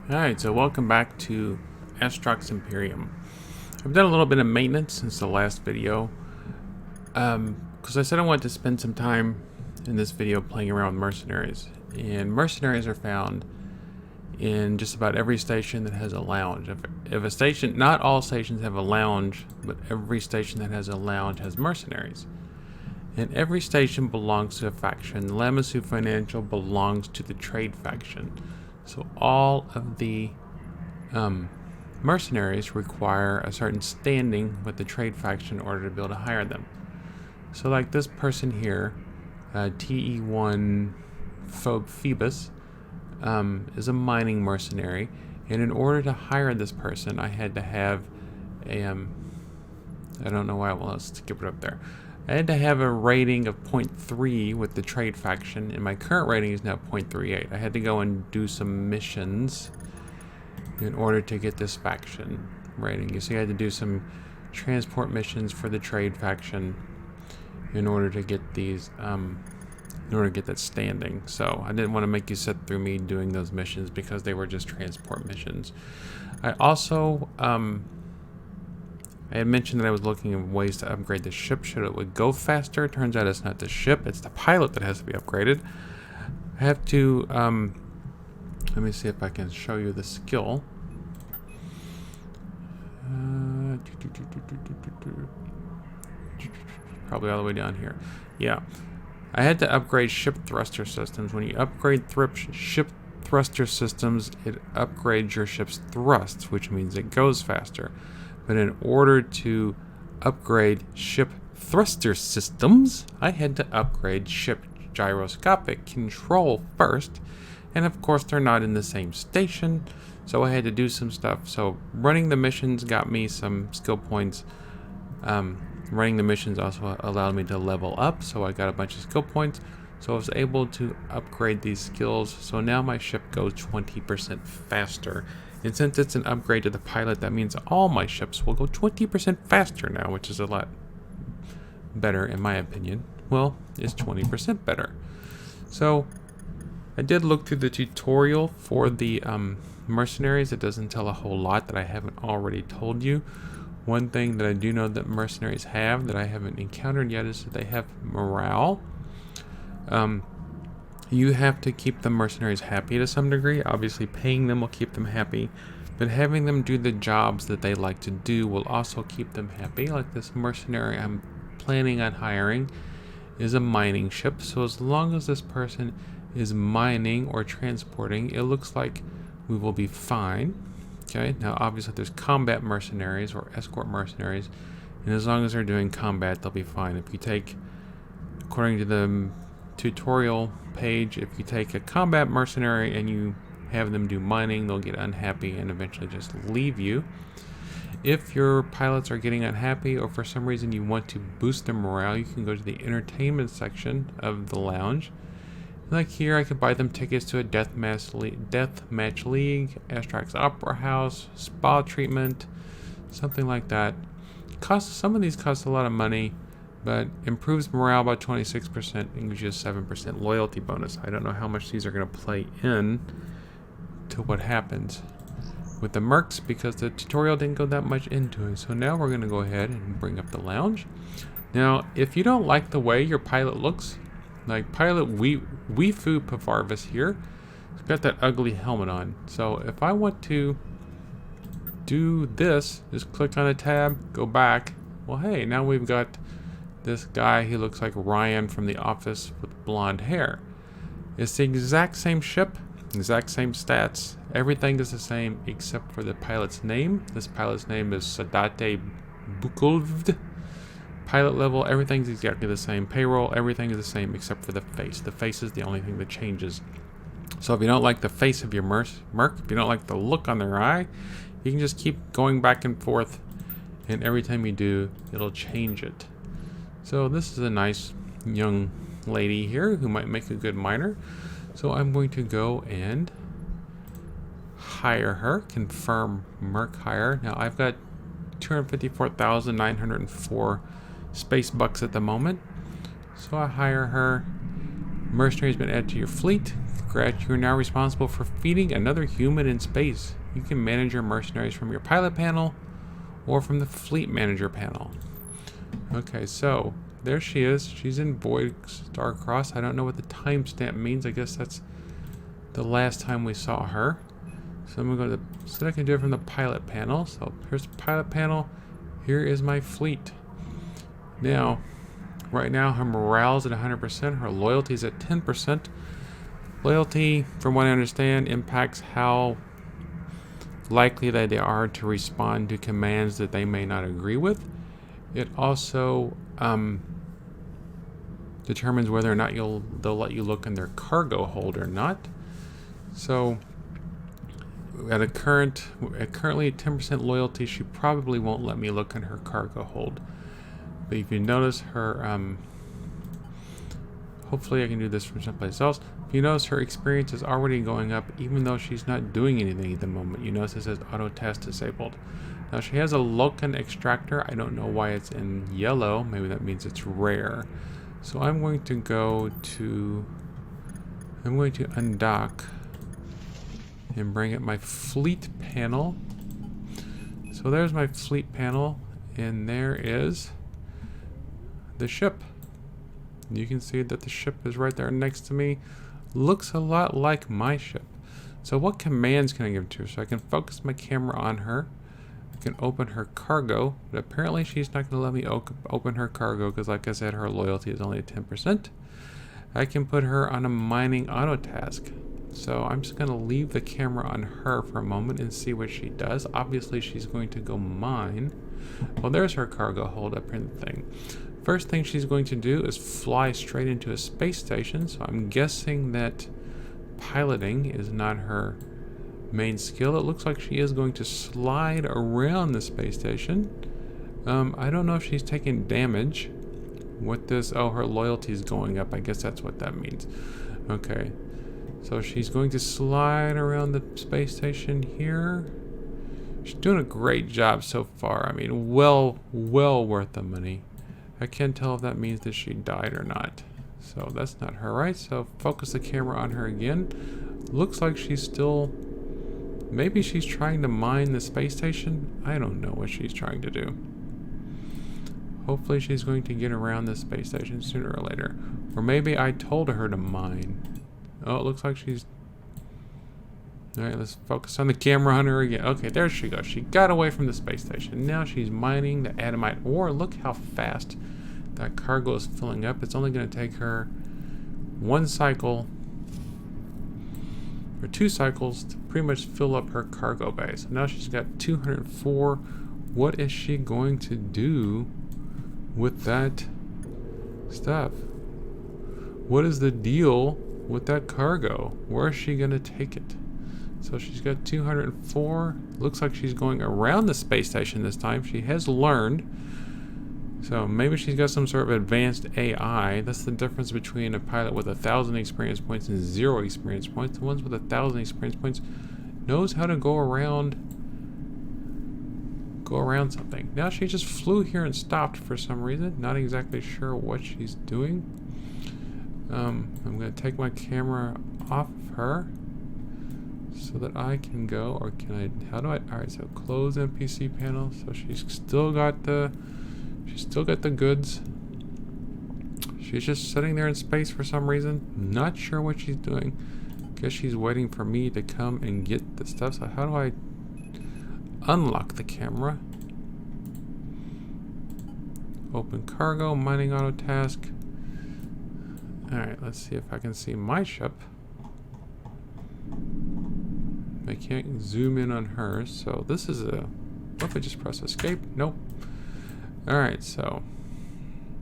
Alright, so welcome back to Astrox Imperium. I've done a little bit of maintenance since the last video, because I said I wanted to spend some time in this video playing around with mercenaries. And mercenaries are found in just about every station that has a lounge. If a station, not all stations have a lounge, but every station that has a lounge has mercenaries. And every station belongs to a faction. Lamassu Financial belongs to the trade faction. So all of the mercenaries require a certain standing with the trade faction in order to be able to hire them. So like this person here, TE1 Phoebus, is a mining mercenary, and in order to hire this person I had to have a I don't know why, well, let's skip it up there. I had to have a rating of 0.3 with the trade faction, and my current rating is now 0.38. I had to go and do some missions in order to get this faction rating. You see, I had to do some transport missions for the trade faction in order to get these, in order to get that standing. So I didn't want to make you sit through me doing those missions because they were just transport missions. I also, I had mentioned that I was looking at ways to upgrade the ship so it would go faster. It turns out it's not the ship, it's the pilot that has to be upgraded. I have to, let me see if I can show you the skill. Probably all the way down here. Yeah. I had to upgrade ship thruster systems. When you upgrade ship thruster systems, it upgrades your ship's thrust, which means it goes faster. But in order to upgrade ship thruster systems, I had to upgrade ship gyroscopic control first. And of course, they're not in the same station, so I had to do some stuff. So running the missions got me some skill points. Running the missions also allowed me to level up, so I got a bunch of skill points. So I was able to upgrade these skills. So now my ship goes 20% faster. And since it's an upgrade to the pilot, that means all my ships will go 20% faster now, which is a lot better in my opinion. Well, it's 20% better. So I did look through the tutorial for the mercenaries. It doesn't tell a whole lot that I haven't already told you. One thing that I do know that mercenaries have that I haven't encountered yet is that they have morale. You have to keep the mercenaries happy to some degree. Obviously, paying them will keep them happy, but having them do the jobs that they like to do will also keep them happy. Like this mercenary I'm planning on hiring is a mining ship, so as long as this person is mining or transporting, it looks like we will be fine. Okay, now obviously there's combat mercenaries or escort mercenaries, and as long as they're doing combat, they'll be fine. If you take, according to the tutorial page, if you take a combat mercenary and you have them do mining, they'll get unhappy and eventually just leave you. If your pilots are getting unhappy or for some reason you want to boost their morale, you can go to the entertainment section of the lounge. Like here, I could buy them tickets to a deathmatch league, Astrox Opera House, spa treatment, something like that. Some of these cost a lot of money, but improves morale by 26% and gives you a 7% loyalty bonus. I don't know how much these are going to play in to what happens with the mercs because the tutorial didn't go that much into it. So now we're going to go ahead and bring up the lounge. Now, if you don't like the way your pilot looks, like pilot Weefu Pavarvis here, he's got that ugly helmet on. So if I want to do this, just click on a tab, go back. Well, hey, now we've got this guy. He looks like Ryan from The Office with blonde hair. It's the exact same ship, exact same stats. Everything is the same except for the pilot's name. This pilot's name is Sadate Bukovd. Pilot level, everything's exactly the same. Payroll, everything is the same except for the face. The face is the only thing that changes. So if you don't like the face of your merc, if you don't like the look on their eye, you can just keep going back and forth, and every time you do, it'll change it. So this is a nice young lady here who might make a good miner. So I'm going to go and hire her, confirm merc hire. Now I've got 254,904 space bucks at the moment. So I hire her. Mercenary's been added to your fleet. Congrats, you are now responsible for feeding another human in space. You can manage your mercenaries from your pilot panel or from the fleet manager panel. Okay, so there she is. She's in Void Starcross. I don't know what the timestamp means. I guess that's the last time we saw her. So I'm going to go to, so I can do it from the pilot panel. So here's the pilot panel. Here is my fleet. Now, right now her morale's at 100%. Her loyalty's at 10%. Loyalty, from what I understand, impacts how likely that they are to respond to commands that they may not agree with. It also determines whether or not they'll let you look in their cargo hold or not. So at currently 10% loyalty, she probably won't let me look in her cargo hold. But if you notice her, hopefully I can do this from someplace else. If you notice her experience is already going up even though she's not doing anything at the moment. You notice it says auto task disabled. Now she has a Locan extractor. I don't know why it's in yellow. Maybe that means it's rare. So I'm going to undock and bring up my fleet panel. So there's my fleet panel, and there is the ship. You can see that the ship is right there next to me. Looks a lot like my ship. So what commands can I give to her? So I can focus my camera on her. I can open her cargo, but apparently she's not going to let me open her cargo because, like I said, her loyalty is only at 10%. I can put her on a mining auto task. So I'm just going to leave the camera on her for a moment and see what she does. Obviously, she's going to go mine. Well, there's her cargo hold up in the thing. First thing she's going to do is fly straight into a space station. So I'm guessing that piloting is not her main skill. It looks like she is going to slide around the space station. I don't know if she's taking damage with this. Oh, her loyalty is going up. I guess that's what that means. Okay. So she's going to slide around the space station here. She's doing a great job so far. I mean, well worth the money. I can't tell if that means that she died or not. So that's not her, right? So focus the camera on her again. Looks like she's still... Maybe she's trying to mine the space station? I don't know what she's trying to do. Hopefully she's going to get around the space station sooner or later. Or maybe I told her to mine. Oh, it looks like she's... Alright, let's focus on the camera on her again. Okay, there she goes. She got away from the space station. Now she's mining the Adamite ore. Look how fast that cargo is filling up. It's only going to take her one cycle or 2 cycles to pretty much fill up her cargo bay. So now she's got 204. What is she going to do with that stuff? What is the deal with that cargo? Where is she going to take it? So she's got 204. Looks like she's going around the space station this time. She has learned. So maybe she's got some sort of advanced AI. That's the difference between a pilot with 1,000 experience points and 0 experience points. The ones with 1,000 experience points knows how to go around something. Now she just flew here and stopped for some reason. Not exactly sure what she's doing. I'm going to take my camera off of her so that I can go, or can I, how do I, alright, so close NPC panel. So she's still got the goods. She's just sitting there in space for some reason. Not sure what she's doing. Guess she's waiting for me to come and get the stuff. So how do I unlock the camera? Open cargo, mining auto task. Alright, let's see if I can see my ship. I can't zoom in on hers, so this is a... What if I just press escape? Nope. Alright, so...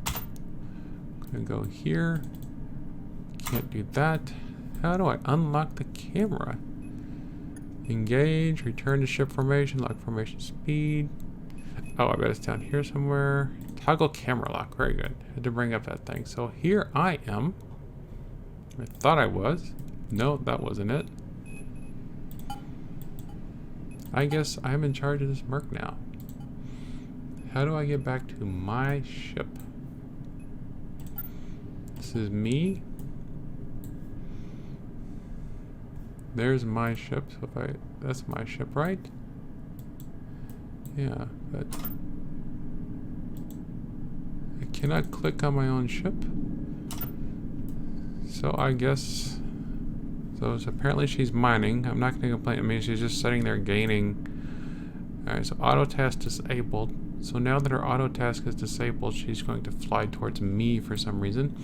I'm gonna go here. Can't do that. How do I unlock the camera? Engage, return to ship formation, lock formation speed. Oh, I bet it's down here somewhere. Toggle camera lock, very good. Had to bring up that thing. So here I am. I thought I was. No, that wasn't it. I guess I'm in charge of this merc now. How do I get back to my ship? This is me. There's my ship. So if that's my ship, right? Yeah, but I cannot click on my own ship. So I guess, apparently she's mining. I'm not going to complain. I mean, she's just sitting there gaining. Alright, so auto task disabled. So now that her auto task is disabled, she's going to fly towards me for some reason.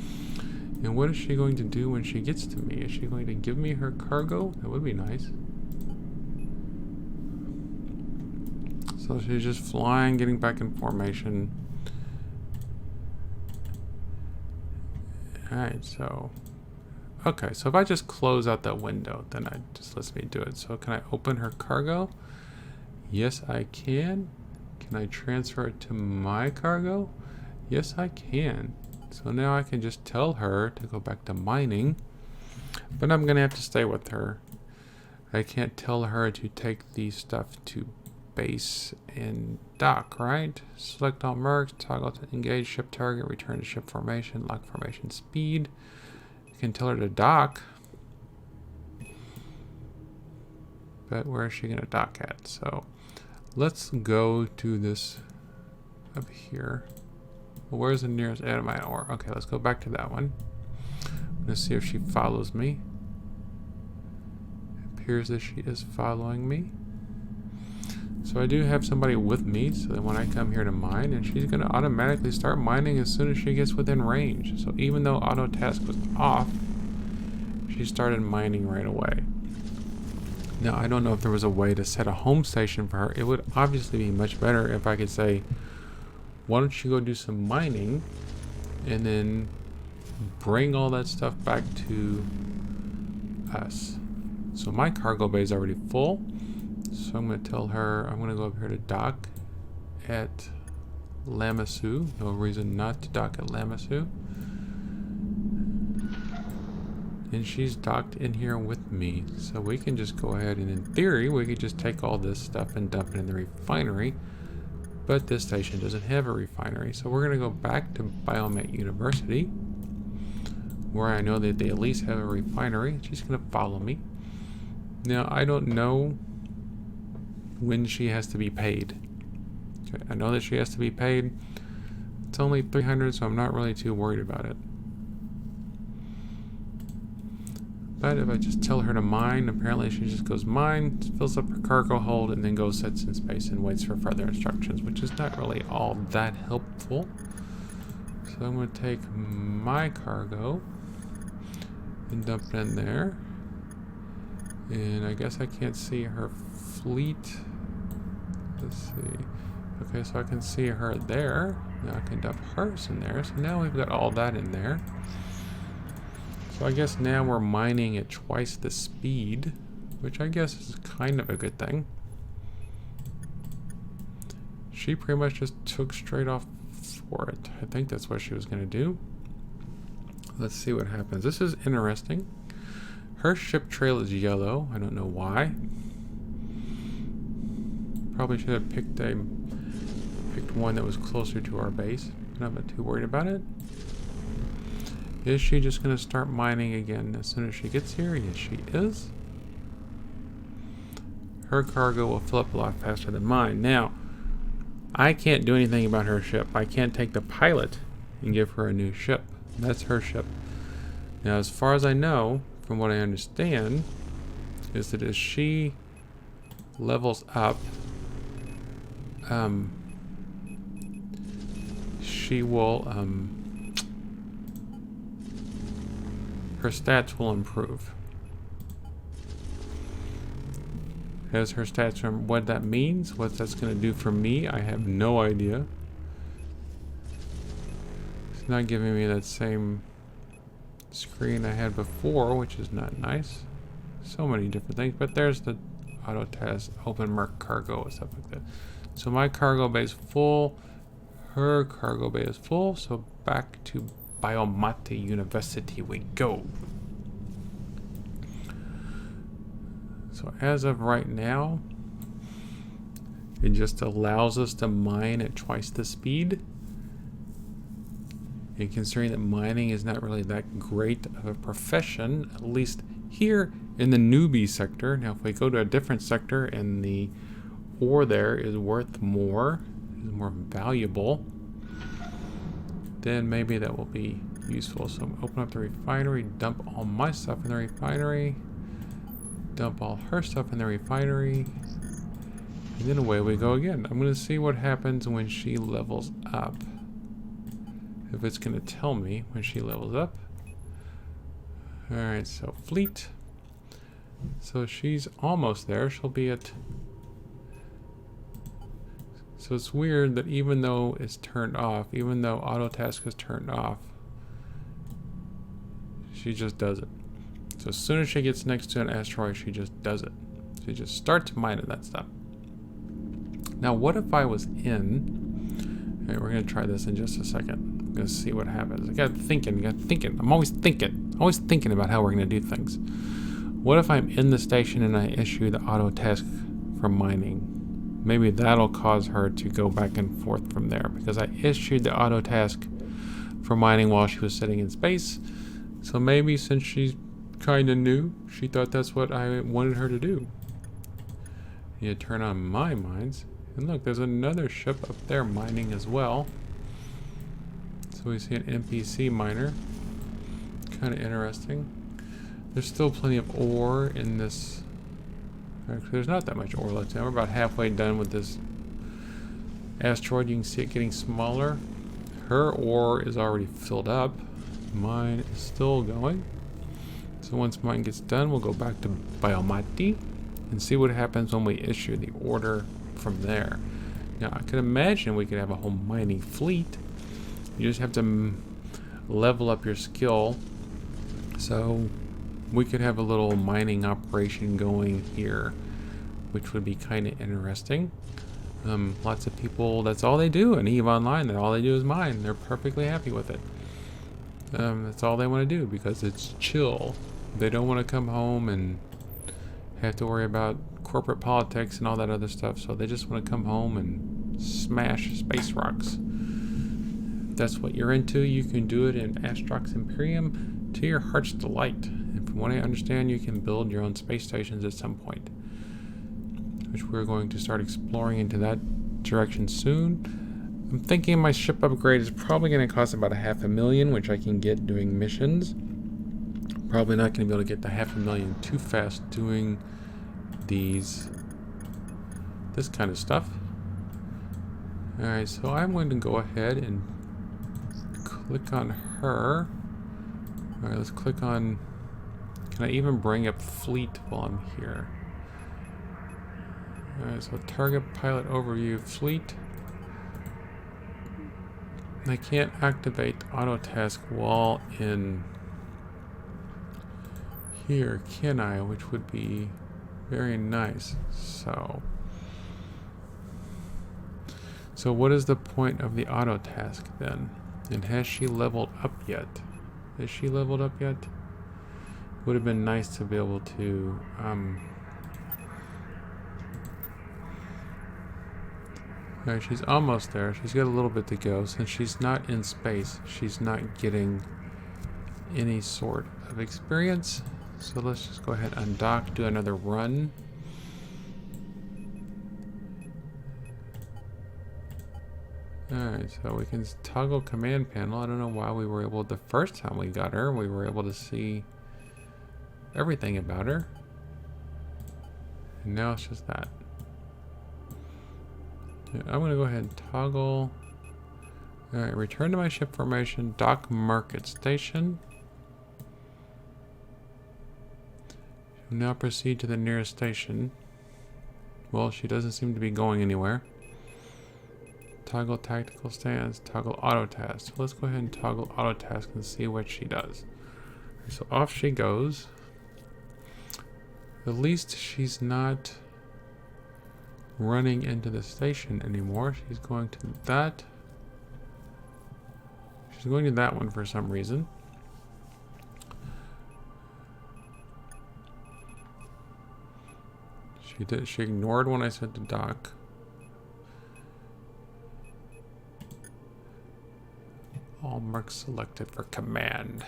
And what is she going to do when she gets to me? Is she going to give me her cargo? That would be nice. So she's just flying, getting back in formation. Alright, so... Okay, so if I just close out that window, then it just lets me do it. So can I open her cargo? Yes, I can. Can I transfer it to my cargo? Yes, I can. So now I can just tell her to go back to mining. But I'm going to have to stay with her. I can't tell her to take the stuff to base and dock, right? Select all mercs, toggle to engage ship target, return to ship formation, lock formation speed. You can tell her to dock. But where is she going to dock at? So let's go to this up here. Well, where's the nearest atomite ore? Okay, let's go back to that one. I'm going to see if she follows me. It appears that she is following me. So I do have somebody with me, so that when I come here to mine, and she's going to automatically start mining as soon as she gets within range. So even though auto task was off, she started mining right away. Now, I don't know if there was a way to set a home station for her. It would obviously be much better if I could say, why don't you go do some mining and then bring all that stuff back to us. So my cargo bay is already full. So I'm going to tell her I'm going to go up here to dock at Lamassu. No reason not to dock at Lamassu. And she's docked in here with me. So we can just go ahead and in theory, we could just take all this stuff and dump it in the refinery. But this station doesn't have a refinery. So we're going to go back to Biomet University, where I know that they at least have a refinery. She's going to follow me. Now, I don't know when she has to be paid. Okay, I know that she has to be paid. It's only 300, so I'm not really too worried about it. But if I just tell her to mine, apparently she just goes mine, fills up her cargo hold, and then goes sits in space and waits for further instructions, which is not really all that helpful. So I'm going to take my cargo and dump it in there. And I guess I can't see her fleet. Let's see. Okay, so I can see her there. Now I can dump hers in there. So now we've got all that in there. So I guess now we're mining at twice the speed, which I guess is kind of a good thing. She pretty much just took straight off for it. I think that's what she was going to do. Let's see what happens. This is interesting. Her ship trail is yellow. I don't know why. Probably should have picked one that was closer to our base. But I'm not too worried about it. Is she just going to start mining again as soon as she gets here? Yes, she is. Her cargo will fill up a lot faster than mine. Now, I can't do anything about her ship. I can't take the pilot and give her a new ship. That's her ship. Now, as far as I know, from what I understand, is that as she levels up, she will, her stats will improve. As her stats, what that means, what that's going to do for me, I have no idea. It's not giving me that same screen I had before, which is not nice. So many different things, but there's the auto task, open merc cargo and stuff like that. So my cargo bay is full, her cargo bay is full, so back to Biomet University we go. So as of right now, it just allows us to mine at twice the speed. And considering that mining is not really that great of a profession, at least here in the newbie sector. Now, if we go to a different sector and the ore there is worth more, is more valuable, then maybe that will be useful. So open up the refinery, dump all my stuff in the refinery, dump all her stuff in the refinery, and then away we go again. I'm going to see what happens when she levels up. If it's going to tell me when she levels up. Alright, so fleet. So she's almost there. She'll be at... So it's weird that even though it's turned off, even though auto task is turned off, she just does it. So as soon as she gets next to an asteroid, she just does it. She just starts mining that stuff. Now, what if I was in... Alright, we're going to try this in just a second. I'm going to see what happens. I got thinking. I'm always thinking about how we're going to do things. What if I'm in the station and I issue the auto task for mining? Maybe that'll cause her to go back and forth from there, because I issued the auto task for mining while she was sitting in space. So maybe since she's kind of new, she thought that's what I wanted her to do. You turn on my mines, and look, there's another ship up there mining as well. So we see an NPC miner. Kind of interesting. There's still plenty of ore in this. Actually, there's not that much ore left now. We're about halfway done with this asteroid. You can see it getting smaller. Her ore is already filled up. Mine is still going. So once mine gets done, we'll go back to Biomati and see what happens when we issue the order from there. Now, I can imagine we could have a whole mining fleet. You just have to level up your skill. So we could have a little mining operation going here, which would be kind of interesting. Lots of people, that's all they do in EVE Online. All they do is mine. They're perfectly happy with it. That's all they want to do because it's chill. They don't want to come home and have to worry about corporate politics and all that other stuff. So they just want to come home and smash space rocks. If that's what you're into, you can do it in Astrox Imperium to your heart's delight. And from what I understand, you can build your own space stations at some point, which we're going to start exploring into that direction soon. I'm thinking my ship upgrade is probably going to cost about $500,000, which I can get doing missions. Probably not going to be able to get the $500,000 too fast doing this kind of stuff. Alright, so I'm going to go ahead and click on her. Alright, let's click on... Can I even bring up fleet while I'm here? Alright, so target pilot overview fleet. I can't activate auto task while in here, can I? Which would be very nice. So what is the point of the auto task then? And has she leveled up yet? Is she leveled up yet? Would have been nice to be able to Alright, she's almost there. She's got a little bit to go. Since she's not in space, she's not getting any sort of experience. So let's just go ahead and undock, do another run. Alright, so we can toggle command panel. I don't know why we were able, the first time we got her, we were able to see everything about her. And now it's just that. I'm going to go ahead and toggle. Alright, return to my ship formation, dock market station. Now proceed to the nearest station. Well, she doesn't seem to be going anywhere. Toggle tactical stance, toggle auto task. So let's go ahead and toggle auto task and see what she does. So off she goes. At least she's not running into the station anymore. She's going to that. She's going to that one for some reason. She ignored when I said to dock. All marks selected for command.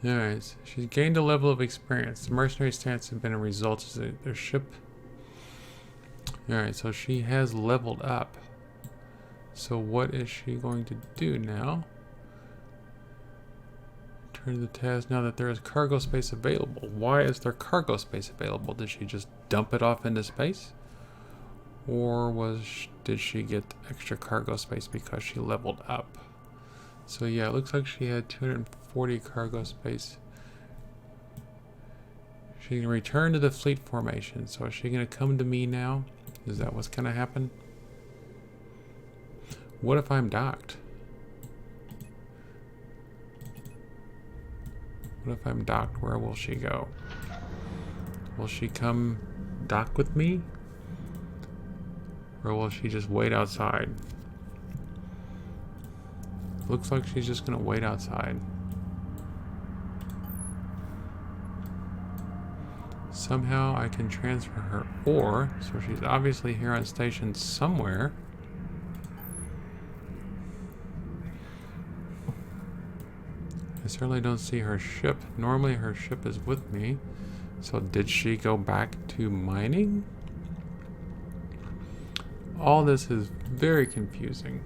Alright, so she's gained a level of experience. The mercenary stance has been a result of their ship. Alright, so she has leveled up. So what is she going to do now? Turn to the task now that there is cargo space available. Why is there cargo space available? Did she just dump it off into space? Or did she get extra cargo space because she leveled up? So yeah, it looks like she had 240 cargo space. She can return to the fleet formation. So is she going to come to me now? Is that what's going to happen? What if I'm docked? What if I'm docked? Where will she go? Will she come dock with me? Or will she just wait outside? Looks like she's just gonna wait outside. Somehow I can transfer her, or, so she's obviously here on station somewhere. I certainly don't see her ship. Normally her ship is with me. So did she go back to mining? All this is very confusing.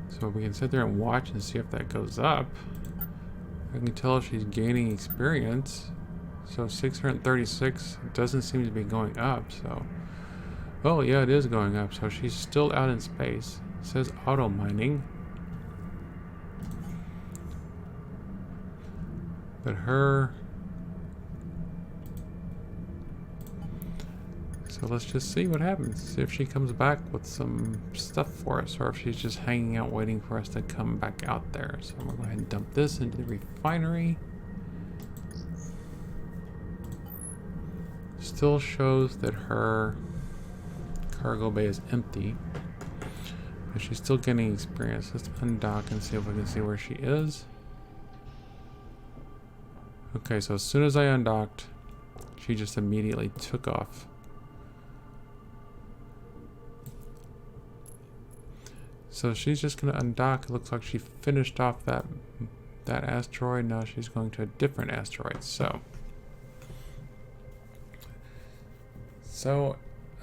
So we can sit there and watch and see if that goes up. I can tell if she's gaining experience. So 636 doesn't seem to be going up, so... Oh yeah, it is going up, so she's still out in space. It says auto mining. But her... So let's just see what happens. See if she comes back with some stuff for us, or if she's just hanging out waiting for us to come back out there. So I'm gonna go ahead and dump this into the refinery. Still shows that her cargo bay is empty, but she's still getting experience. Let's undock and see if we can see where she is. Okay, so as soon as I undocked, she just immediately took off. So she's just gonna undock. It looks like she finished off that asteroid. Now she's going to a different asteroid. So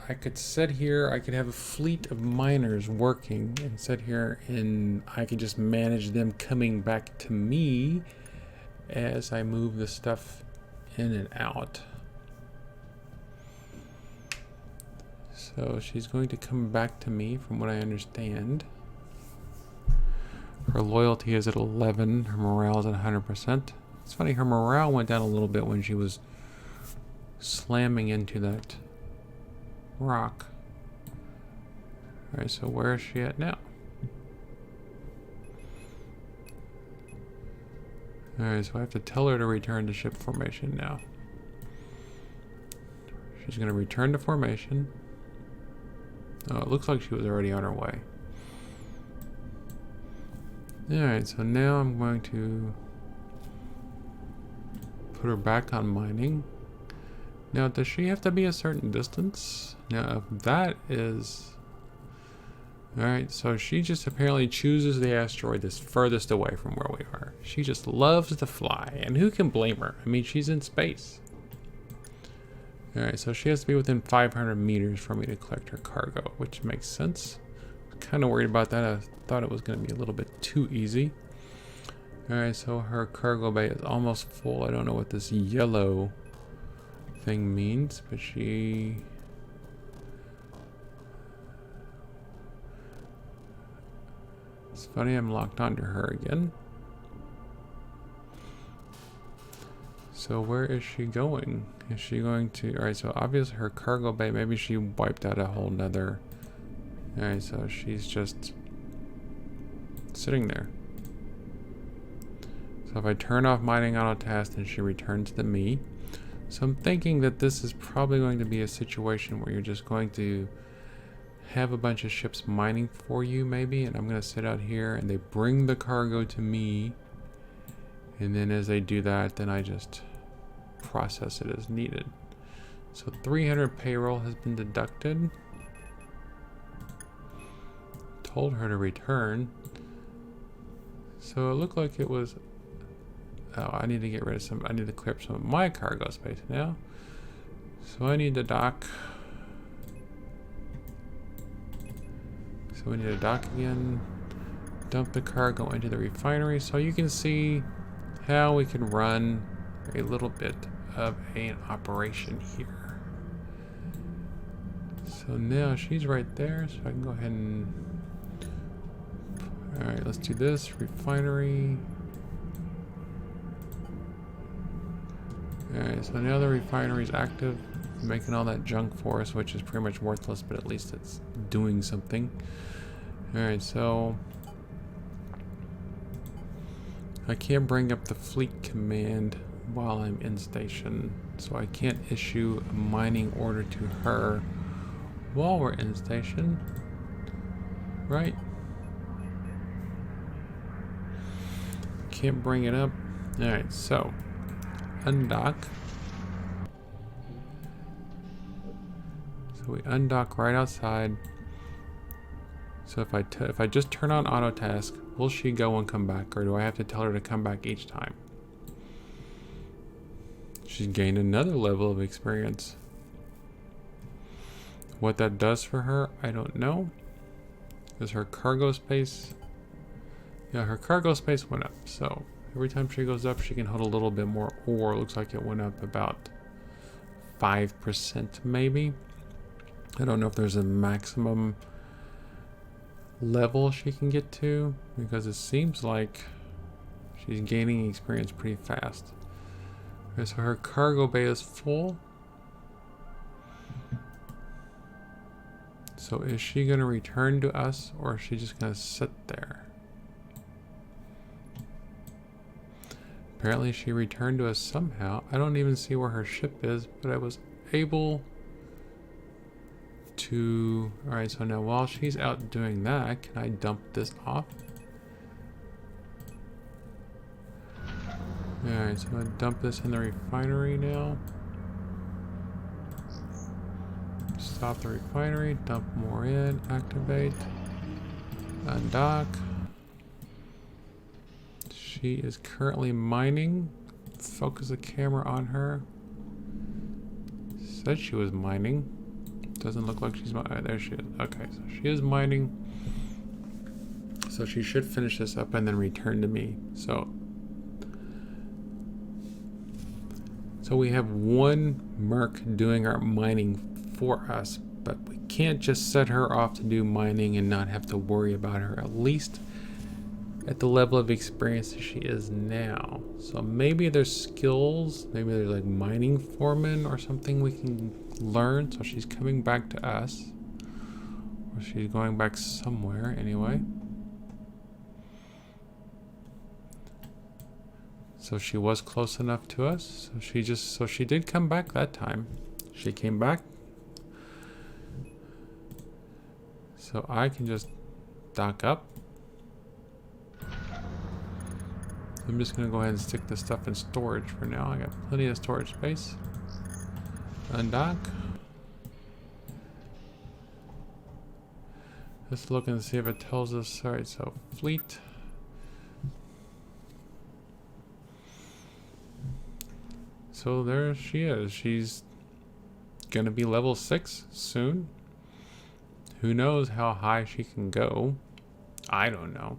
I could sit here, I could have a fleet of miners working and sit here and I could just manage them coming back to me as I move the stuff in and out. So she's going to come back to me from what I understand. Her loyalty is at 11, her morale is at 100%. It's funny, her morale went down a little bit when she was slamming into that rock. Alright, so where is she at now? Alright, so I have to tell her to return to ship formation now. She's going to return to formation. Oh, it looks like she was already on her way. Alright, so now I'm going to put her back on mining. Now, does she have to be a certain distance? Now, if that is... Alright, so she just apparently chooses the asteroid that's furthest away from where we are. She just loves to fly, and who can blame her? I mean, she's in space. Alright, so she has to be within 500 meters for me to collect her cargo, which makes sense. Kind of worried about that. I thought it was going to be a little bit too easy. Alright, so her cargo bay is almost full. I don't know what this yellow thing means, but she... It's funny, I'm locked onto her again. So where is she going? Is she going to... Alright, so obviously her cargo bay, maybe she wiped out a whole nother... Alright, so she's just sitting there. So if I turn off mining auto task, then she returns to me. So I'm thinking that this is probably going to be a situation where you're just going to have a bunch of ships mining for you, maybe, and I'm going to sit out here and they bring the cargo to me, and then as they do that, then I just process it as needed. So 300 payroll has been deducted. Told her to return. So it looked like it was Oh, I need to get rid of some. I need to clear up some of my cargo space now. So I need to dock. So we need to dock again. Dump the cargo into the refinery. So you can see how we can run a little bit of an operation here. So now she's right there. So I can go ahead and... Alright, let's do this. Refinery. Alright, so now the refinery is active, making all that junk for us, which is pretty much worthless, but at least it's doing something. Alright, so I can't bring up the fleet command while I'm in station, so I can't issue a mining order to her while we're in station, right? Can't bring it up. Alright, so undock. So we undock right outside. So if I just turn on auto task, will she go and come back, or do I have to tell her to come back each time? She's gained another level of experience. What that does for her, I don't know. Is her cargo space? Yeah, her cargo space went up. So every time she goes up, she can hold a little bit more ore. Looks like it went up about 5% maybe. I don't know if there's a maximum level she can get to, because it seems like she's gaining experience pretty fast. Okay, so her cargo bay is full. So is she going to return to us, or is she just going to sit there? Apparently she returned to us somehow. I don't even see where her ship is, but I was able to... Alright, so now while she's out doing that, can I dump this off? Alright, so I'm going to dump this in the refinery now. Stop the refinery, dump more in, activate, undock. She is currently mining. Focus the camera on her. Said she was mining. Doesn't look like she's mining. There she is. Okay, so she is mining. So she should finish this up and then return to me. So we have one merc doing our mining for us, but we can't just set her off to do mining and not have to worry about her, at least at the level of experience that she is now. So maybe there's skills, maybe there's like mining foreman or something we can learn. So she's coming back to us, or she's going back somewhere anyway. So she was close enough to us. So she did come back that time. She came back. So I can just dock up. I'm just gonna go ahead and stick this stuff in storage for now. I got plenty of storage space. Undock. Let's look and see if it tells us. Alright, so fleet. So there she is. She's gonna be level 6 soon. Who knows how high she can go? I don't know.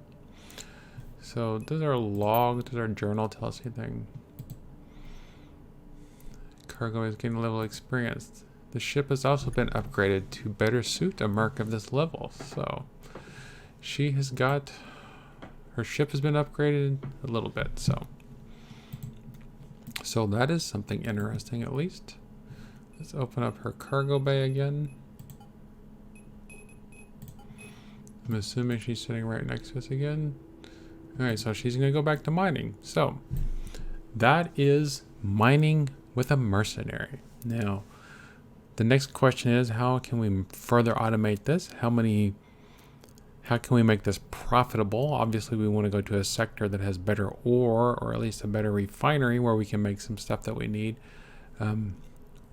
So does our log, does our journal tell us anything? Cargo is getting level experience. The ship has also been upgraded to better suit a merc of this level. So she has got, her ship has been upgraded a little bit. So that is something interesting at least. Let's open up her cargo bay again. I'm assuming she's sitting right next to us again. Alright, so she's going to go back to mining. So that is mining with a mercenary. Now, the next question is, how can we further automate this? How can we make this profitable? Obviously, we want to go to a sector that has better ore, or at least a better refinery where we can make some stuff that we need,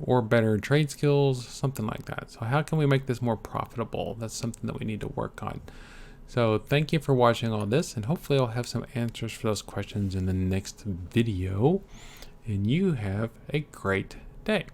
or better trade skills, something like that. So how can we make this more profitable? That's something that we need to work on. So thank you for watching all this, and hopefully I'll have some answers for those questions in the next video. And you have a great day.